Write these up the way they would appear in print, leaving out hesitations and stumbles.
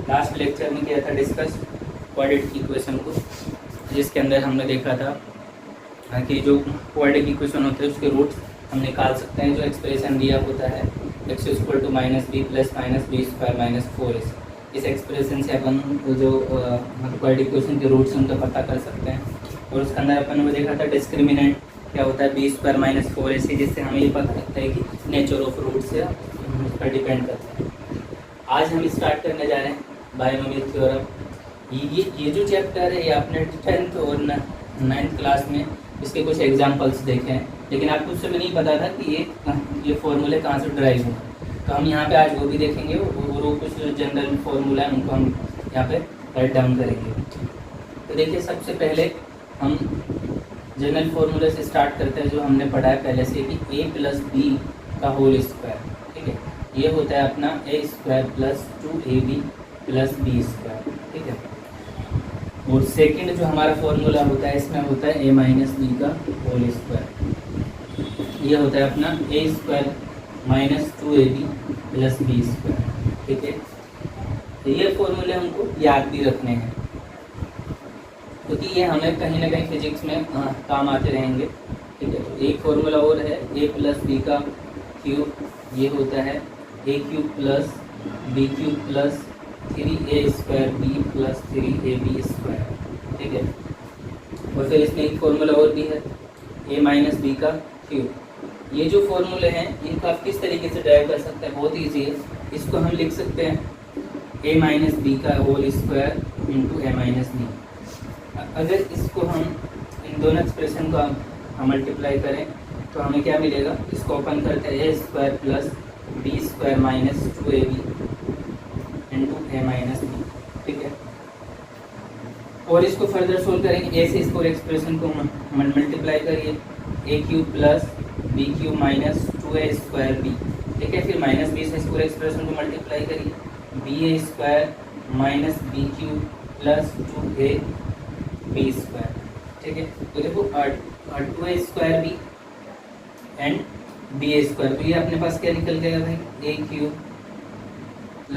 Last lecture में किया था डिस्कस क्वाड्रेटिक इक्वेशन को, जिसके अंदर हमने देखा था कि जो क्वाड्रेटिक इक्वेशन होते हैं उसके रूट्स हम निकाल सकते हैं। जो एक्सप्रेशन दिया होता है x = -b + -b² - 4ac, इस एक्सप्रेशन से अपन जो क्वाड्रेटिक इक्वेशन के रूट्स उनका पता कर सकते हैं। और उसके अंदर अपन ने देखा था डिस्क्रिमिनेंट क्या होता है b² - 4ac, जिससे हमें ये पता लगता है कि नेचर ऑफ रूट से उस पर डिपेंड करता है। आज हम स्टार्ट करने जा रहे हैं बायनोमियल थ्योरम। ये जो चैप्टर है ये आपने 10th और 9th क्लास में इसके कुछ एग्जांपल्स देखे हैं, लेकिन आपको उससे भी नहीं पता था कि ये फॉर्मूले कहाँ से ड्राइव हुए। तो हम यहाँ पे आज वो भी देखेंगे और वो कुछ जो जनरल फार्मूला है उनको हम यहाँ पे राइट डाउन करेंगे। तो देखिए, सबसे पहले हम जनरल फार्मूले से स्टार्ट करते हैं जो हमने पढ़ा है पहले से कि a + b का होल स्क्वायर। ठीक है, ये होता है अपना a² + 2ab + b²। ठीक है, और सेकंड जो हमारा फॉर्मूला होता है इसमें होता है a - b का होल स्क्वायर। ये होता है अपना a² - 2ab + b²। ठीक है, तो ये फॉर्मूले हमको याद भी रखने हैं क्योंकि ये हमें कहीं ना कहीं फिजिक्स में काम आते रहेंगे। ठीक है, तो एक फॉर्मूला और है a + b का क्यूब, ये होता है a³ + b³ + 3a² b + 3ab²। ठीक है, और फिर इसमें एक फॉर्मूला और भी है a - b का क्यूब। ये जो फॉर्मूले हैं इनको आप किस तरीके से ड्राइव कर सकते हैं, बहुत ईजी है। इसको हम लिख सकते हैं a - b का होल स्क्वायर × a - b। अगर इसको हम इन दोनों एक्सप्रेशन को हम मल्टीप्लाई करें तो हमें क्या मिलेगा, इसको ओपन करते हैं a² + b² - 2ab × a - b। ठीक है, और इसको फर्दर सोल्व करेंगे, a से इस पूरे एक्सप्रेशन को मल्टीप्लाई करिए a³ + b³ - 2a²b। ठीक है, फिर -b से इस पूरे एक्सप्रेशन को मल्टीप्लाई करिए ba² - b³ + 2ab²। ठीक है, तो देखो 2a²b एंड ba², तो ये अपने पास क्या निकल गया भाई, a³ +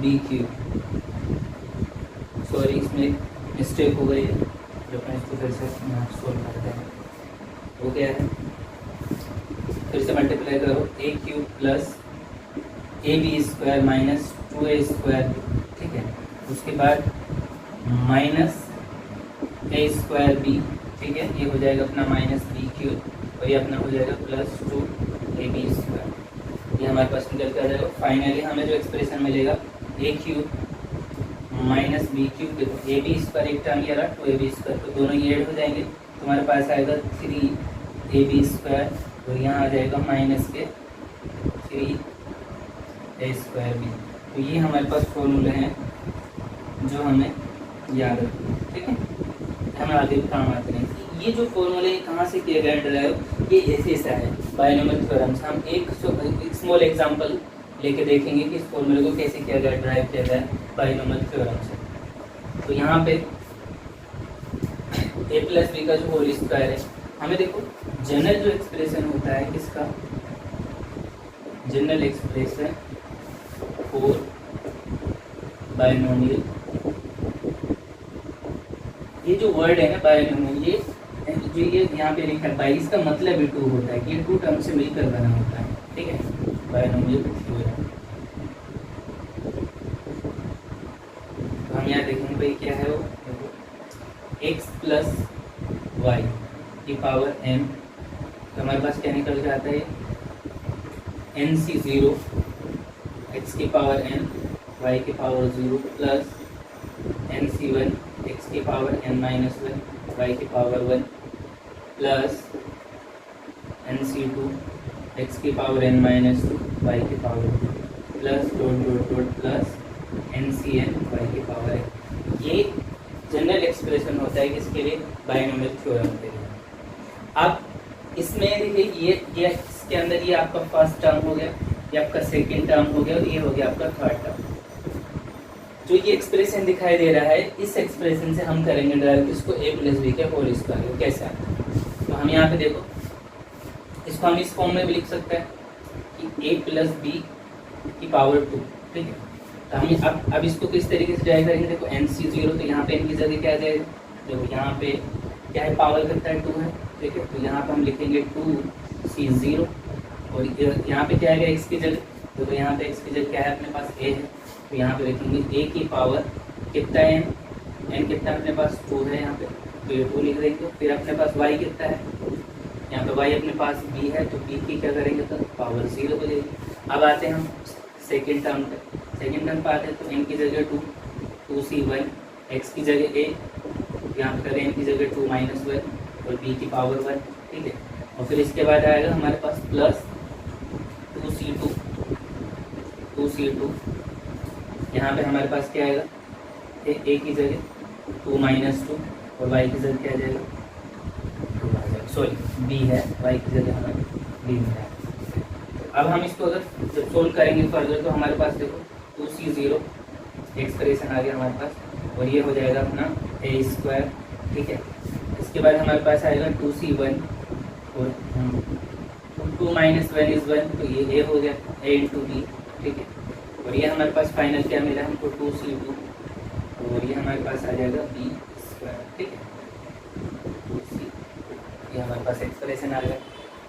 b³। सॉरी, इसमें मिस्टेक हो गई है, जो अपन इसको फिर से सोल्व करते हैं। वो क्या है, फिर से मल्टीप्लाई करो a³ + ab² - 2a²। ठीक है, उसके बाद -a²b। ठीक है, ये हो जाएगा अपना -b³ और ये अपना हो जाएगा + 2ab²। ये हमारे पास निकल कर आ जाएगा। फाइनली हमें जो एक्सप्रेशन मिलेगा a³ - b³, ab² एक टर्म ये रहा 2ab², तो दोनों ये ऐड हो जाएंगे, तुम्हारे पास आएगा 3ab² और यहाँ आ जाएगा माइनस के 3a²b। तो ये हमारे पास फॉर्मूले हैं जो हमें याद रखना। ठीक है, हमें आगे काम आते हैं। ये जो फॉर्मूले कहाँ से किए गए ड्राइव, ये ऐसे ऐसा है बायनोमियल थ्योरम से। हम एक स्मॉल एग्जांपल लेके देखेंगे कि इस फॉर्मूले को कैसे किया गया, ड्राइव किया गया बायनोमियल थ्योरम से। तो यहाँ पे a + b का जो होल स्क्वायर है, हमें देखो जनरल जो एक्सप्रेशन होता है किसका, जनरल एक्सप्रेशन फॉर बायनोमियल, ये जो वर्ड है ना बायनोमियल, ये जो ये यहाँ पे लिखा है बाई, इसका मतलब भी 2 होता है कि ये 2 टर्म से मिलकर बना होता है। ठीक है, बायनोमियल थ्योरम। तो हम यहाँ देखेंगे भाई क्या है वो, x + y की पावर m, तो हमारे पास क्या निकल के आता है nc0 x की पावर n y की पावर 0 प्लस nc1 x की पावर n - 1 y की पावर 1 प्लस nc2 x की पावर n - 2 y की power 2 plus ... plus ncn y की पावर 1। ये जनरल एक्सप्रेशन होता है किसके लिए, बायनोमियल थ्योरम के लिए। अब इसमें देखिए ये इसके अंदर ये आपका फर्स्ट टर्म हो गया, ये आपका सेकंड टर्म हो गया और ये हो गया आपका थर्ड टर्म। जो ये एक्सप्रेशन दिखाई दे रहा है, इस एक्सप्रेशन से हम करेंगे ड्राइव किसको, a + b के होल स्क्वायर। कैसे आता है, तो हम यहाँ पे देखो इसको हम इस फॉर्म में भी लिख सकते हैं कि a + b की पावर 2। ठीक है, तो हम अब इसको किस तरीके से ड्राइव करेंगे, देखो NC0 तो यहाँ पे n की जगह क्या आ जाएगा, देखो यहाँ पे क्या है, पावर कितना है 2 है, ठीक है। तो यहाँ पे हम लिखेंगे 2C0 और यहाँ पे क्या है x की जगह, देखो यहाँ पे x की जगह क्या है अपने पास a है, तो यहाँ पे लिखेंगे a की पावर कितना है n कितना अपने पास 2 है यहाँ पे, तो ये 2 लिख देंगे। फिर अपने पास y कितना है, यहाँ पे y अपने पास b है, तो b की क्या करेंगे तो पावर 0 हो जाएगी। अब आते हैं हम सेकेंड टर्म पे, सेकेंड टर्म पे आते हैं तो n की जगह 2C1, x की जगह a, यहाँ पे करें n की जगह 2 - 1 और b की पावर 1, ठीक है। और फिर इसके बाद आएगा हमारे पास प्लस 2C2, यहाँ पे हमारे पास क्या आएगा, a की जगह 2 - 2 और y की जगह क्या आ जाएगा, सॉरी b है, y की जगह हमें b मिला है। अब हम इसको अगर जब सोल्व करेंगे फर्दर तो हमारे पास देखो 2C0 एक्सप्रेशन आ गया हमारे पास और ये हो जाएगा अपना a², ठीक है। इसके बाद हमारे पास आएगा 2C1 और 2 - 1 = 1, तो ये a हो गया a × b, ठीक है। और ये हमारे पास फाइनल क्या मिला हमको 2C2 और ये हमारे पास आ जाएगा b², ठीक है। 2C, ये हमारे पास एक्सप्रेशन आ गया।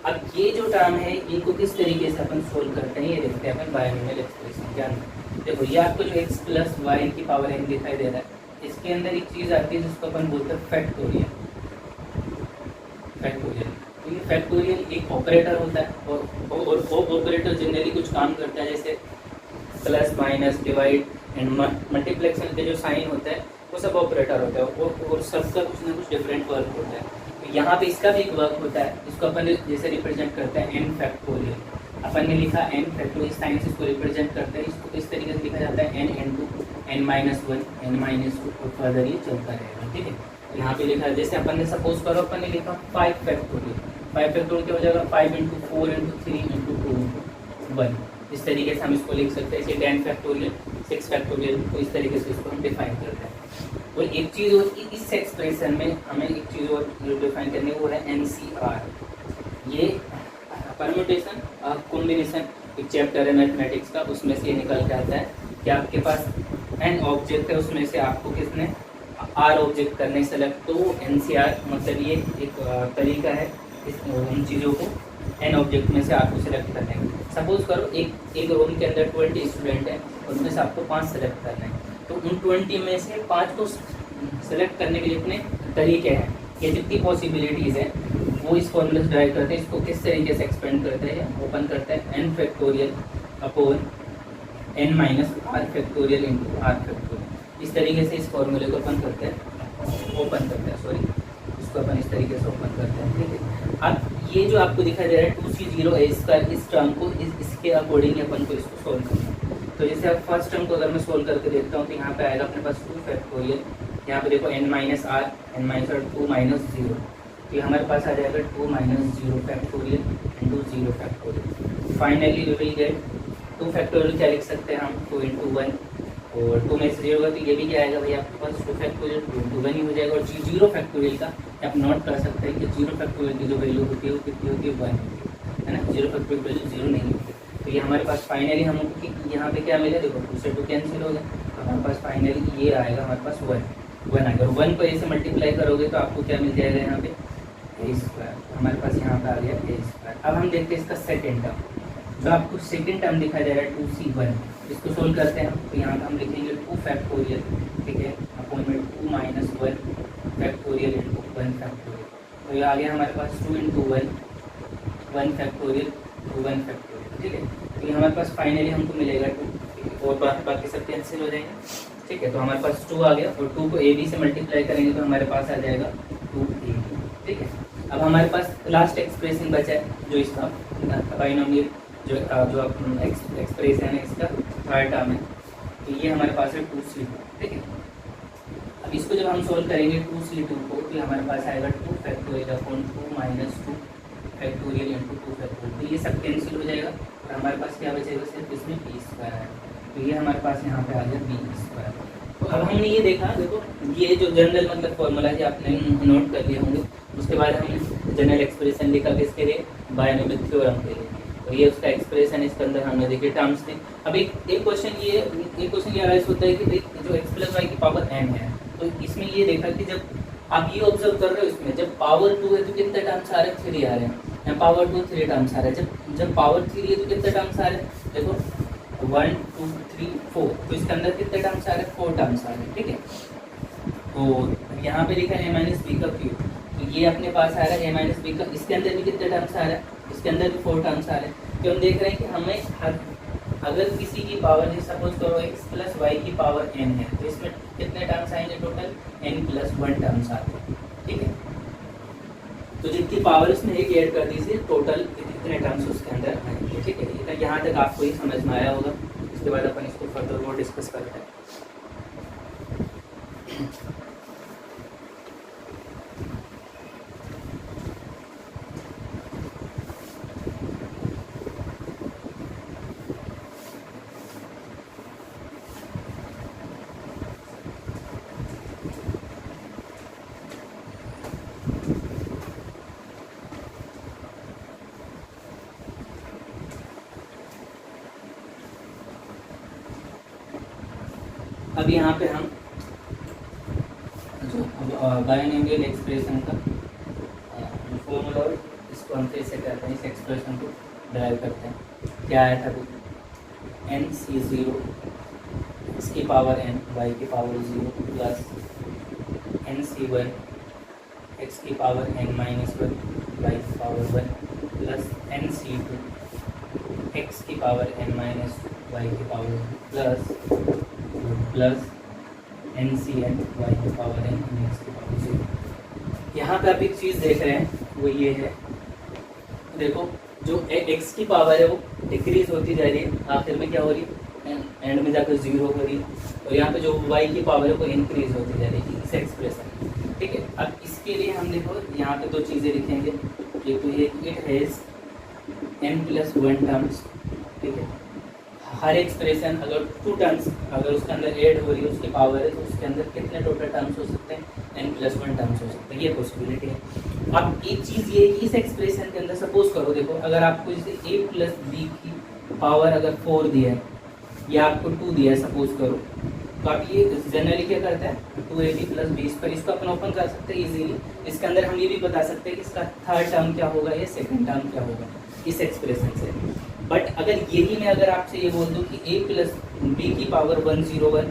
अब ये जो टर्म है इनको किस तरीके से अपन सोल्व करते हैं ये देखते हैं अपन बायनोमियल एक्सप्रेशन के अंदर। देखो ये आपको जो x + y की पावर n दिखाई दे रहा है, इसके अंदर एक चीज़ आती है जिसको अपन बोलते हैं फैक्टोरियल। तो ये फैक्टोरियल एक ऑपरेटर होता है और ऑपरेटर जनरली कुछ काम करता है, जैसे प्लस माइनस डिवाइड एंड मल्टीप्लेक्शन के जो साइन होता है वो सब ऑपरेटर होता है और सबका कुछ ना कुछ डिफरेंट वर्क होता है। तो यहाँ पे इसका भी एक वर्क होता है, इसको अपन जैसे रिप्रेजेंट करते हैं n फैक्टोरियल। अपन ने लिखा n फैक्टोरियल, साइन से इसको रिप्रेजेंट करते हैं, इसको इस तरीके से लिखा जाता है n × n - 1 n - 2 और फर्दर ये चलता रहेगा, ठीक है। तो यहाँ पे लिखा है जैसे अपन ने सपोज करो अपन ने लिखा 5 फैक्टोरियल, 5 फैक्टोरियल क्या हो जाएगा 5 × 4 × 3 × 2 × 1, इस तरीके से हम इसको लिख सकते हैं। इसे 10 फैक्टोरियल 6 फैक्टोरियल, तो इस तरीके से इसको हम डिफाइन करते हैं। और एक चीज़ और इस एक्सप्रेशन में हमें एक चीज़ और डिफाइन करनी है, वो है NCR। ये परम्यूटेशन कॉम्बिनेशन एक चैप्टर है मैथमेटिक्स का, उसमें से ये निकल के आता है कि आपके पास n ऑब्जेक्ट है, उसमें से आपको किसने R ऑब्जेक्ट करने सेलेक्ट, तो NCR मतलब ये एक तरीका है उन चीज़ों को n ऑब्जेक्ट में से आपको सेलेक्ट करने का। सपोज करो एक रूम के अंदर 20 स्टूडेंट है, उसमें से आपको 5 सेलेक्ट करना है, तो उन 20 में से 5 को सेलेक्ट करने के जितने तरीके हैं, ये जितनी पॉसिबिलिटीज़ हैं वो इस फॉर्मूले से ड्राइव करते हैं। इसको किस तरीके से एक्सपेंड करते हैं या ओपन करते हैं, n factorial upon n - r factorial × r factorial. इस तरीके से इस फॉर्मूले को ओपन करते हैं, इसको अपन इस तरीके से ओपन करते हैं, ठीक है। अब ये जो आपको दिखाई दे रहा है 2C0a², इस टर्म को इसके अकॉर्डिंग अपन को इसको सोल्व करना है। तो जैसे अब फर्स्ट टर्म को अगर मैं सोल्व करके देखता हूँ तो यहाँ पे आएगा अपने पास 2 फैक्टोरियल, यहाँ पे देखो n - r 2 - 0, तो ये हमारे पास आ जाएगा 2 - 0 factorial × 0 factorial. Finally we will get 2 factorial. क्या लिख सकते हैं हम 2 × 1 और 2 में से 0 होगा तो ये भी क्या आएगा भाई आपके पास 2 फैक्टोरियल 2 × 1 ही हो जाएगा। और 0 फैक्टोरियल का आप नोट कर सकते हैं कि 0 फैक्टोरियल की जो वैल्यू होती है वो कितनी होती है 1 है ना, 0 फैक्टोरियल वैल्यू 0 नहीं होती। तो ये हमारे पास फाइनली हमको यहाँ पे क्या मिला, देखो 2 से 2 कैंसिल हो गया, तो हमारे पास फाइनली ये आएगा हमारे पास 1 आएगा। 1 को ऐसे मल्टीप्लाई करोगे तो आपको क्या मिल जाएगा यहाँ पे a², हमारे पास यहाँ पे आ गया a²। अब हम देखते हैं इसका सेकेंड टर्म, जो आपको सेकेंड टर्म दिखाई दे रहा है 2C1, इसको सोल्व करते हैं। तो यहाँ पे हम लिखेंगे 2 फैक्टोरियल, ठीक है, अपॉन में 2 - 1 फैक्टोरियल × 1 फैक्टोरियल। तो ये आ गया हमारे पास 2 × 1 फैक्टोरियल 1 फैक्टोरियल, ठीक है। तो ये हमारे पास फाइनली हमको मिलेगा 2 और बाकी सब कैंसिल हो जाएंगे, ठीक है। तो हमारे पास 2 आ गया और 2 को AB से मल्टीप्लाई करेंगे तो हमारे पास आ जाएगा 2AB, ठीक है। अब हमारे पास लास्ट एक्सप्रेशन बचा है जो इसका बाइनोमियल जो एक्सप्रेशन है इसका थर्ड टर्म है, तो ये हमारे पास है 2C2, ठीक है। अब इसको जब हम सोल्व करेंगे 2C2 को तो हमारे पास आएगा 2 फैक्टोरियल अपॉन 2 - 2 फैक्टोरियल × 2 फैक्टोरियल। तो ये सब कैंसिल हो जाएगा और हमारे पास क्या बचेगा, सिर्फ इसमें b² है, तो ये हमारे पास यहाँ पे आ गया b²। तो अब हमने ये देखा, देखो ये जो जनरल मतलब फॉर्मूला है आपने नोट कर लिए होंगे। उसके बाद हमने जनरल एक्सप्रेशन लिखा किसके लिए, बायनोमियल थ्योरम के लिए। और ये उसका एक्सप्रेशन इसके अंदर हमने देखे टर्म्स में। अब एक क्वेश्चन ये राइज होता है कि भाई जो x प्लस वाई की पावर n है, तो इसमें ये देखा कि जब आप ये ऑब्जर्व कर रहे हो इसमें जब पावर 2 है तो कितने टर्म्स आ रहे हैं, 3 आ रहे हैं, यहाँ पावर 2 3 टर्म्स आ रहे हैं, जब पावर 3 है तो कितने टर्म्स आ रहे हैं, देखो 1 2 3 4, तो इसके अंदर कितने टर्म्स आ रहे हैं, 4 टर्म्स आ रहे हैं, ठीक है। तो यहाँ पे लिखा है a माइनस बी का क्यूब, तो ये अपने पास आ रहा है a माइनस बी का, इसके अंदर भी कितने टर्म्स आ रहा है, इसके अंदर भी 4 टर्म्स आ रहे हैं। तो हम देख रहे हैं कि हमें अगर किसी की पावर जैसे सपोज करो x प्लस वाई की पावर n है, तो इसमें कितने टर्म्स आएंगे, टोटल n प्लस 1 टर्म्स आते हैं, ठीक है। तो जितनी पावर इसमें एक ऐड कर दीजिए, टोटल कितने टर्म्स उसके अंदर आएंगे, ठीक है। यहाँ तक आपको ये समझ में आया होगा, इसके बाद अपन इसको फर्दर और डिस्कस करते हैं। अब यहाँ पे हम जो बायनोमियल एक्सप्रेशन का फॉर्मूला, इसको हम फिर से करते हैं, इस एक्सप्रेशन को ड्राइव करते हैं। क्या आया था अभी, nc0 x की पावर n y की पावर 0 प्लस nc1 x की पावर n माइनस 1 y की पावर 1 प्लस nc2 x की पावर n माइनस y की पावर 1 प्लस NCn y की पावर n x की पावर 0। यहाँ पे आप एक चीज़ देख रहे हैं, वो ये है, देखो जो x की पावर है वो डिक्रीज होती जा रही है, आखिर में क्या हो रही है, एंड में जाकर 0 हो रही है, और यहाँ पे जो y की पावर है वो इंक्रीज होती जा रही है, इस एक्सप्रेशन, ठीक है। अब इसके लिए हम देखो यहाँ पे 2 चीज़ें लिखेंगे, एक तो ये it has n plus 1 terms, ठीक है। हर एक्सप्रेशन अगर 2 टर्म्स अगर उसके अंदर ऐड हो रही है, उसकी पावर है, तो उसके अंदर कितने टोटल टर्म्स हो सकते हैं, n प्लस 1 टर्म्स हो सकते हैं, ये पॉसिबिलिटी है। अब एक चीज़ ये है कि इस एक्सप्रेशन के अंदर सपोज करो, देखो अगर आपको जैसे a प्लस बी की पावर अगर 4 दिया है या आपको 2 दिया है सपोज करो, तो आप ये जनरली क्या करते हैं 2ab प्लस बी, पर इसको अपन ओपन कर सकते हैं इजीली। इसके अंदर हम ये भी बता सकते हैं कि इसका थर्ड टर्म क्या होगा या सेकंड टर्म क्या होगा इस एक्सप्रेशन से। बट अगर यही मैं अगर आपसे ये बोल दूं कि a प्लस बी की पावर 101,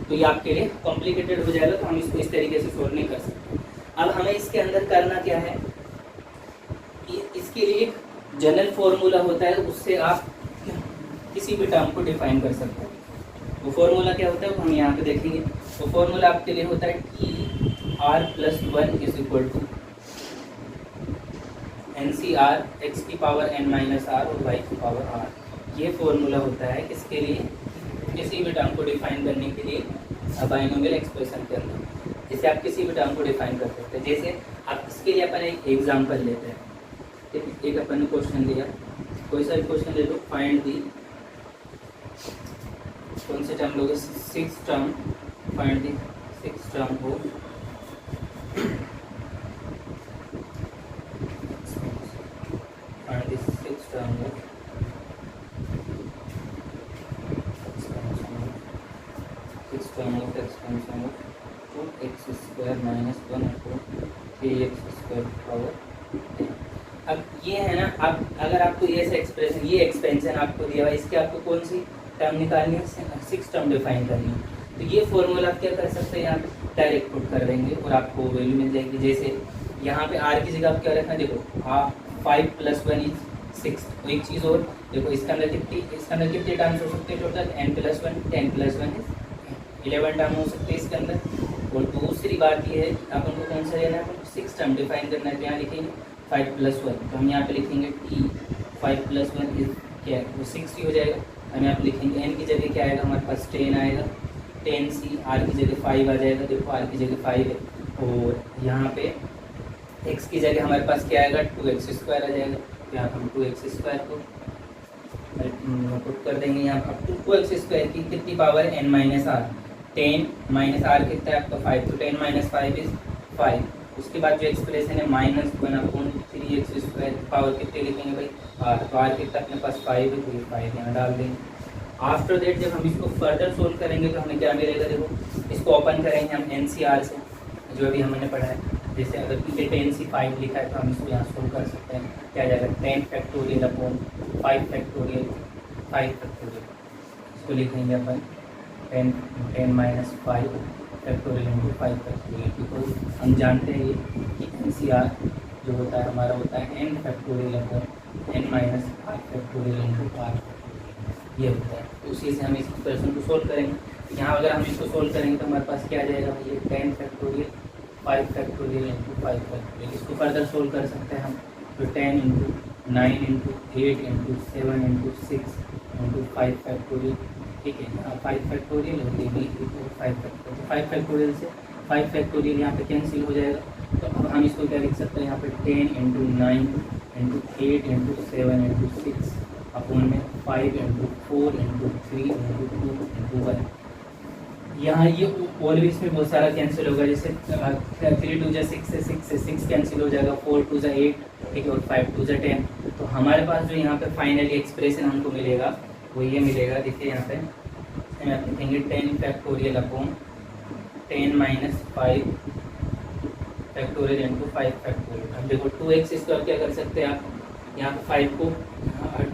तो ये आपके लिए कॉम्प्लिकेटेड हो जाएगा, तो हम इसको इस तरीके से सोल्व नहीं कर सकते। अब हमें इसके अंदर करना क्या है, इसके लिए एक जनरल फॉर्मूला होता है, उससे आप किसी भी टर्म को डिफाइन कर सकते हैं। वो फॉर्मूला क्या होता है वो हम यहाँ पे देखेंगे। वो फॉर्मूला आपके लिए होता है t r plus 1 is equal to NCR x की पावर n माइनस आर और y की पावर r। ये फॉर्मूला होता है किसके लिए, किसी भी टर्म को डिफाइन करने के लिए बायनोमियल एक्सप्रेशन के अंदर, जैसे आप किसी भी टर्म को डिफाइन कर सकते हैं। जैसे आप इसके लिए अपन एक एग्जांपल लेते हैं, एक अपन ने क्वेश्चन दिया, कोई सा भी क्वेश्चन ले लो, फाइंड दी, कौन से टर्म लोगे, 6 टर्म, फाइंड दी 6 टर्म हो expansion of 2x square minus 1 upon 3x square power 10। अब ये है ना, अब अगर आपको ये एक्सप्रेशन, ये एक्सपेंशन आपको दिया हुआ, इसके आपको कौन सी टर्म निकालनी है, 6 टर्म डिफाइन करनी है। तो ये फॉर्मूला आप क्या कर सकते हैं, यहाँ पे डायरेक्ट पुट कर देंगे और आपको वैल्यू मिल जाएगी। जैसे यहाँ पे r की जगह आप क्या रखना, देखो 5 प्लस 1 इज 6। एक चीज़ और देखो, इसके अंदर कितने टर्म्स हो सकते हैं total, n plus 1, 10 plus 1 is 11 term हो सकते हैं इसके अंदर। और दूसरी बात ये है, अपन को कौन सा लेना है, अपन 6 टर्म डिफाइन करना है। यहाँ लिखेंगे 5 प्लस 1, तो हम यहाँ पे लिखेंगे t 5 प्लस 1 इज क्या है, वो 6 ही हो जाएगा। हम यहाँ पे लिखेंगे n की जगह क्या आएगा, हमारे पास 10 आएगा, 10c, r की जगह 5 आ जाएगा, देखो r की जगह 5 है, और यहाँ पे x की जगह हमारे पास क्या आएगा, 2x स्क्वायर आ जाएगा। तो यहाँ पर हम 2x स्क्वायर को पुट कर देंगे। यहाँ पर 2x स्क्वायर की कितनी पावर है, n minus r, 10 minus r कितना है आपका 5, तो 10 माइनस 5 इज 5, उसके बाद जो एक्सप्रेशन है -1/3x², पावर कितने लिखेंगे भाई r, तो r कितना अपने पास 5 है, तो ये 5 यहाँ डाल देंगे। आफ्टर दैट जब हम इसको फर्दर सोल्व करेंगे तो हमें क्या मिलेगा, देखो इसको ओपन करेंगे हम NCR से, जो अभी हमने पढ़ा है। जैसे अगर पीछे 10c5 लिखा है तो हम इसको यहाँ सोल्व कर सकते हैं। क्या आ जाएगा 10 फैक्टोरियल अपॉन 5 फैक्टोरियल, 5 फैक्टोरियल, इसको लिखेंगे अपन 10 minus 5 factorial into 5 factorial, because हम जानते हैं ये कि NCR जो होता है हमारा होता है n factorial upon n minus 5 factorial into 5, ये होता है। तो उसी से हम इस क्वेश्चन को सोल्व करेंगे। यहाँ अगर हम इसको सोल्व करेंगे तो हमारे पास क्या आ जाएगा, ये 10 फैक्टोरियल 5 फैक्टोरियल इंटू 5 फैक्टोरियल। इसको फर्दर सोल्व कर सकते हैं हम, तो 10 into 9 into 8 into 7 into 6 into 5 factorial, ठीक है। 5 फैक्टोरियल और ये भी 5 फैक्टोरियल, 5 फैक्टोरियल से 5 फैक्टोरियल यहाँ पे कैंसिल हो जाएगा। तो अब हम इसको क्या लिख सकते हैं, यहाँ पे 10 into 9 into 8 into 7 into 6 upon में 5 इंटू 4 इंटू 3 इंटू 2 इंटू 1। यहाँ ये और भी इसमें बहुत सारा कैंसिल होगा, जैसे 3 2 6 से 6 से 6 कैंसिल हो जाएगा, 4 2 8, ठीक है, और 5 2 10। तो हमारे पास जो यहाँ पे फाइनली एक्सप्रेशन हमको मिलेगा वो ये मिलेगा। देखिए यहाँ पे हम आप लिखेंगे 10 factorial upon 10 minus 5 factorial into 5 factorial. अब देखो 2x आप क्या कर सकते हैं, आप यहाँ पे 5 को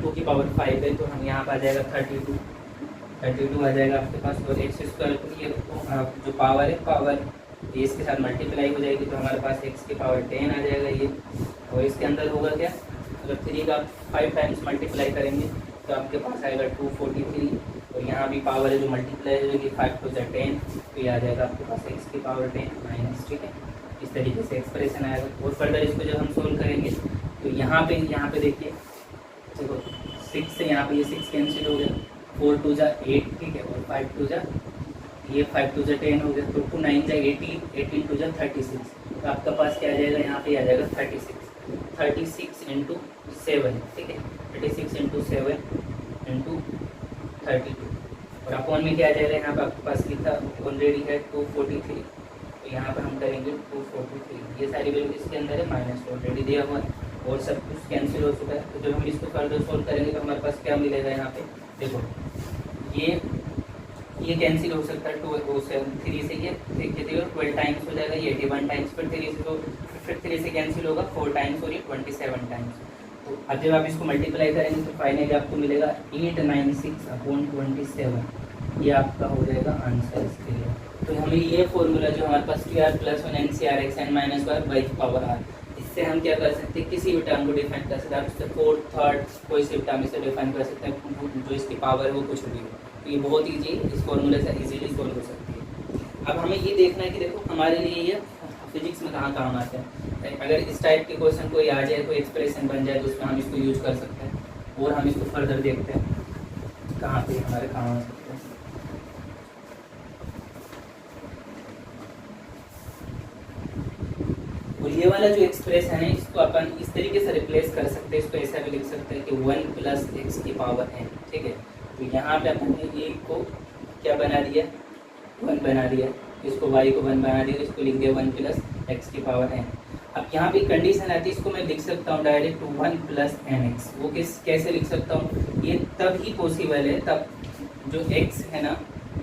2 की पावर 5 है तो हम यहाँ पर आ जाएगा 32 आ जाएगा आपके पास, और x² ये जो पावर है, पावर ये इसके साथ मल्टीप्लाई हो जाएगी तो हमारे पास x की पावर 10 आ जाएगा ये। और इसके अंदर होगा क्या, अगर 3 का 5 टाइम्स मल्टीप्लाई करेंगे तो आपके पास आएगा 243, और यहाँ भी पावर है जो मल्टीप्लाई हो जाएगी 5 to 10, तो ये आ जाएगा आपके पास x की पावर 10 माइनस, ठीक है। इस तरीके से एक्सप्रेशन आएगा। और फर्दर इसको जब हम सोल्व करेंगे तो यहाँ पे देखिए, देखो 6 से यहाँ पे ये 6 कैंसिल हो गया, 4 2 8, ठीक है, और 5 2 ये 5 2 10 हो गया, तो 2 9 18, 18 2 36, तो आपका पास क्या आ जाएगा, यहाँ पे आ जाएगा 36 इंटू 7, ठीक है, 36 इंटू 7 इंटू 32, और अपॉन में क्या आ जाएगा, यहाँ पे आपके पास लिखा ऑलरेडी है 243, तो यहाँ पे हम करेंगे 243, ये सारी वैल्यू इसके अंदर है, माइनस ऑलरेडी दिया हुआ है और सब कुछ कैंसिल हो चुका है। तो जब हम इसको फर्दर सोल्व करेंगे तो हमारे पास क्या मिलेगा, यहाँ पे देखो ये कैंसिल हो सकता है 3 से, ये देखिए 12 टाइम्स हो जाएगा, ये 81 टाइम्स, फिर 3 से तो फिर 3 से कैंसिल होगा 4 टाइम्स और ये 27 टाइम्स। तो अब जब आप इसको मल्टीप्लाई करेंगे तो फाइनली आपको मिलेगा 896 अपॉन 27, ये आपका हो जाएगा आंसर इसके लिए। तो हमें ये फॉर्मूला जो हमारे पास TR+1 NCR x n-1/r, इससे हम क्या कर सकते हैं, किसी भी टर्म को डिफाइन कर सकते हैं। आप इससे फोर्थ थर्ड कोई सी टर्म से डिफाइन कर सकते हैं, जो इसकी पावर है वो कुछ भी हो। तो ये बहुत ईजी, इस फॉर्मूले से इजीली सॉल्व हो सकती है। अब हमें ये देखना है कि देखो हमारे लिए ये फिजिक्स में कहाँ काम आता है। अगर इस टाइप के क्वेश्चन कोई आ जाए, कोई एक्सप्रेशन बन जाए, तो उसमें हम इसको यूज कर सकते हैं। और हम इसको फर्दर देखते हैं कहाँ पे हमारे काम आ सकते हैं। और ये वाला जो एक्सप्रेशन है इसको अपन इस तरीके से रिप्लेस कर सकते हैं, इसको ऐसा भी लिख सकते हैं कि 1 प्लस एक्स की पावर n, ठीक है। तो यहाँ पे अपन ने एक को क्या बना दिया, 1 बना दिया, इसको y को 1 बना दिया, इसको लिख दिया 1 प्लस एक्स की पावर n। अब यहाँ पे कंडीशन आती है, इसको मैं लिख सकता हूँ डायरेक्ट 1 प्लस nx। वो कैसे लिख सकता हूँ, ये तब ही पॉसिबल है तब जो x है ना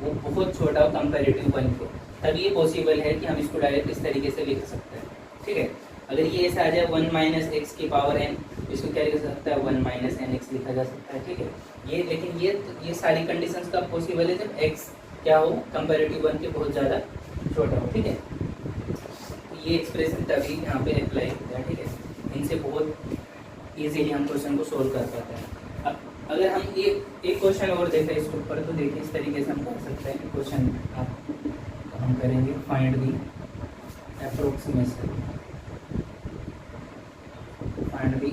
वो बहुत छोटा हो कंपेरेटिव 1 को, तब ये पॉसिबल है कि हम इसको डायरेक्ट इस तरीके से लिख सकते हैं, ठीक है। अगर ये ऐसा आ जाए 1 माइनस एक्स की पावर n, इसको क्या लिखा सकता है 1 माइनस एन एक्स लिखा जा सकता है, ठीक है। ये लेकिन ये सारी कंडीशंस कब पॉसिबल है, जब x क्या हो कंपैरेटिव 1 के बहुत ज़्यादा छोटा हो, ठीक है। ये एक्सप्रेशन तभी यहाँ पे अप्लाई होता है, ठीक है। इनसे बहुत ईजीली हम क्वेश्चन को सोल्व कर पाते हैं। अब अगर हम ये एक क्वेश्चन और देखें इसके ऊपर, तो देखिए इस तरीके से हम कर सकते हैं क्वेश्चन। हम करेंगे find the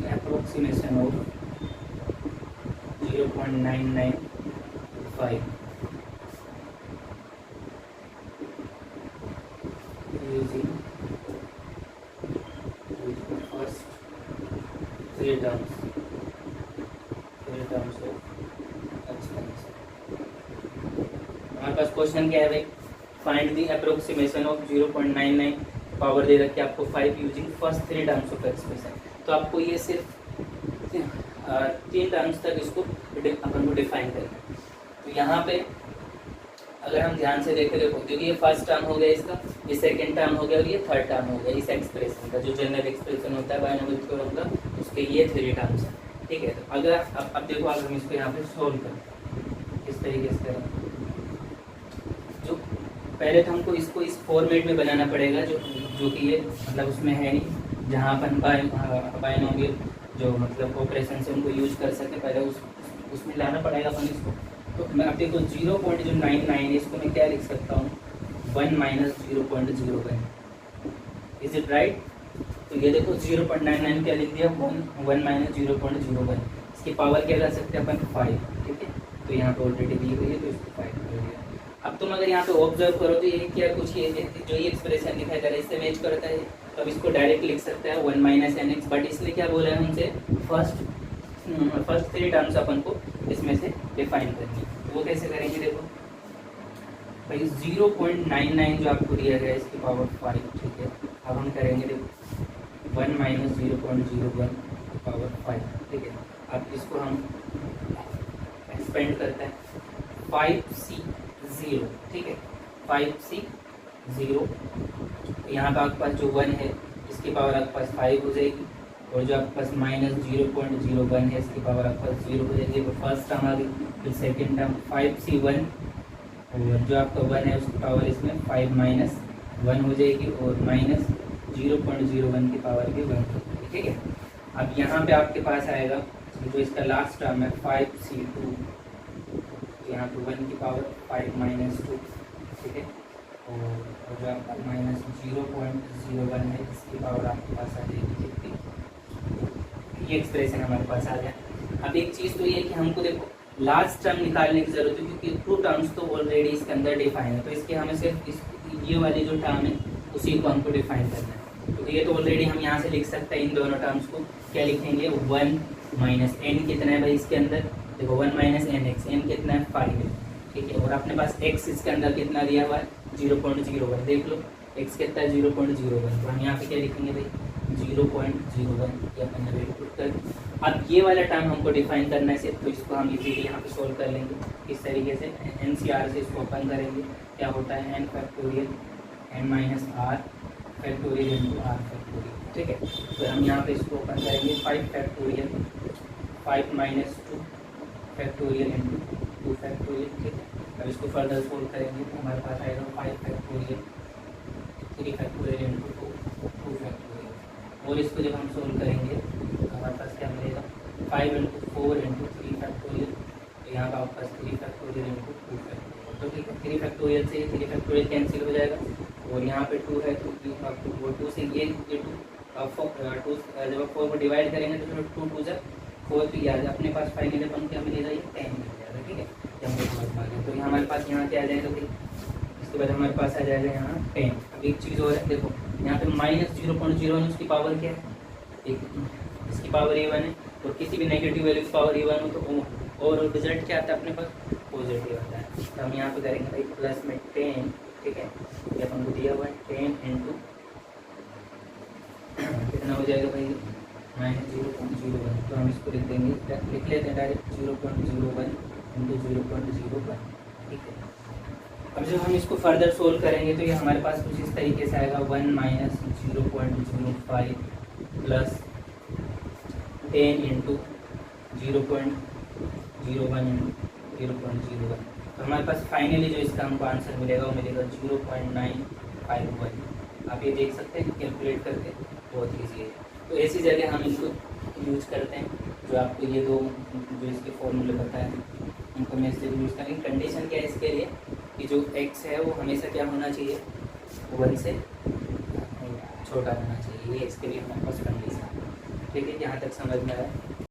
approximation of 0.995 using first three terms of expansion। हमारे पास क्वेश्चन क्या है भाई, find the approximation of 0.995 power दे रखी है आपको 5 using first 3 terms of expression. तो आपको ये सिर्फ 3 टर्म्स तक इसको अपन को डिफाइन करना है। तो यहाँ पे अगर हम ध्यान से देखें, देखो क्योंकि ये फर्स्ट टर्म हो गया इसका, ये सेकंड टर्म हो गया और ये थर्ड टर्म हो गया इस एक्सप्रेशन का, जो जनरल एक्सप्रेशन होता है बायनोमियल थ्योरम का, उसके ये 3 टर्म्स हैं। ठीक है, तो अगर अब देखो अगर हम इसको यहाँ पे सोल्व करें किस तरीके से करें, जो पहले तो हमको इसको इस फॉर्मेट में बनाना पड़ेगा जो कि ये मतलब उसमें है नहीं, जहाँ अपन बायनोमियल जो मतलब ऑपरेशन से उनको यूज कर सके, पहले उसमें लाना पड़ेगा अपन इसको। तो मैं अब देखो 0.99 है, इसको मैं क्या लिख सकता हूँ 1 माइनस 0.01, इज इट राइट। तो ये देखो 0.99 क्या लिख दिया 1 माइनस 0.01, इसकी पावर क्या कर सकते हैं अपन 5। ठीक है, तो यहाँ पे ऑलरेडी दी हुई है तो इसको 5 कर दिया। अब तुम अगर यहाँ पे ऑब्जर्व करो तो ये क्या कुछ ये जो ये एक्सप्रेशन दिखाई दे रहा है इससे मैच करता है, तो अब इसको डायरेक्ट लिख सकते हैं 1 माइनस एन एक्स, बट इसलिए क्या बोला है हमसे फर्स्ट 3 टर्म्स अपन को इसमें से डिफाइन करनी है। तो वो कैसे करेंगे, देखो भाई 0.99 जो आपको दिया गया है इसकी पावर 5। ठीक है, अब हम करेंगे देखो 1 माइनस 0.01 पावर 5। ठीक है, अब इसको हम एक्सपेंड करते हैं 5c0। ठीक है, 5c0, यहाँ पे आपके पास जो 1 है इसकी पावर आपके पास 5 हो जाएगी, और जो आपके पास माइनस 0.01 है इसकी पावर आपके पास 0 हो जाएगी। तो फर्स्ट टर्म आ गई, फिर सेकेंड टर्म 5c1, और जो आपका 1 है उसकी पावर इसमें 5 माइनस 1 हो जाएगी, और माइनस 0.01 की पावर भी 1 हो जाएगी। ठीक है, अब यहाँ पे आपके पास आएगा जो इसका लास्ट टर्म है 5c2, यहाँ पे 1 की पावर 5 माइनस 2। ठीक है, और जो आपका माइनस 0.01 है इसकी पावर आपके पास आ जाएगी कितनी, ये एक्सप्रेशन हमारे पास आ गया। अब एक चीज़ तो ये है कि हमको देखो लास्ट टर्म निकालने की जरूरत है, क्योंकि 2 टर्म्स तो ऑलरेडी इसके अंदर डिफाइन है, तो इसके हमें सिर्फ ये वाली जो टर्म है उसी को हमको डिफाइन करना है। तो ये तो ऑलरेडी हम यहाँ से लिख सकते हैं इन दोनों टर्म्स को, क्या लिखेंगे 1 माइनस एन कितना है भाई इसके अंदर, देखो 1 माइनस एन एक्स, एन कितना है 5 है। ठीक है, और अपने पास एक्स इसके अंदर कितना दिया हुआ है 0.01, देख लो एक्स कितना है 0.01, तो हम यहाँ पे क्या लिखेंगे भाई 0.01, ये अपन ने वैल्यू पुट कर। अब ये वाला टर्म हमको डिफाइन करना है सिर्फ, तो इसको हम इजीली यहाँ पे सोल्व कर लेंगे इस तरीके से, NCR से इसको ओपन करेंगे, क्या होता है n factorial n minus r factorial into r factorial. ठीक है, तो हम यहाँ पे इसको ओपन करेंगे 5 factorial 5 minus 2 factorial into 2 factorial. ठीक है, अब इसको फर्दर सोल्व करेंगे तो हमारे पास आएगा 5 फैक्टोरियल 3 फैक्टोरियल इंटू 2 फैक्टोरियल, और इसको जब हम सोल्व करेंगे तो हमारे पास क्या मिलेगा 5 इंटू 4 इंटू 3 फैक्टोरियल, तो यहाँ पर आपके पास 3 फैक्टोरियल इंटू 2 फैक्टोरियल। तो ठीक है, 3 फैक्टोरियल से 3 फैक्टोरियल कैंसिल हो जाएगा, और यहाँ पे 2 है तो आपको वो 2 से ये 2 जब आप 4 को डिवाइड करेंगे तो 2 2 जब 4 तो याद है अपने पास फाइनली अपन क्या मिलेगा ये 10 मिल जाएगा। ठीक है, जब हम समझ पा रहे, तो यहाँ हमारे पास यहाँ क्या आ जाएगा भाई, इसके बाद हमारे पास आ जाएगा यहाँ 10। अब एक चीज़ और है, देखो यहाँ पे माइनस 0.01 उसकी पावर क्या है, एक इसकी पावर A1 है, और किसी भी नेगेटिव वैल्यू की पावर A1 हो तो और रिजल्ट क्या आता है अपने पास पॉजिटिव आता है। तो हम यहाँ पे करेंगे भाई प्लस में 10। ठीक है, ये अपन को दिया हुआ है 10 इंटू कितना हो जाएगा भाई माइनस 0.01, तो हम इसको लिख देंगे, लिख लेते हैं डायरेक्ट 0.01 इंटू 0.01। ठीक है, अब जब हम इसको फर्दर सोल्व करेंगे तो ये हमारे पास कुछ इस तरीके से आएगा 1 माइनस 0.05 प्लस 10 इंटू 0.01 इंटू 0.01, तो हमारे पास फाइनली जो इसका हमको आंसर मिलेगा वो मिलेगा 0.951। आप ये देख सकते हैं कैलकुलेट करके, बहुत ईजी है। तो ऐसी जगह हम इसको यूज करते हैं, जो आपको ये दो जो इसके फॉर्मूले बताए उनको मैं इससे यूज़ करेंगे। कंडीशन क्या है इसके लिए कि जो x है वो हमेशा क्या होना चाहिए 1 से छोटा होना चाहिए, ये x के लिए हमारे पास कंडीशन। ठीक है, यहाँ तक समझ में आया।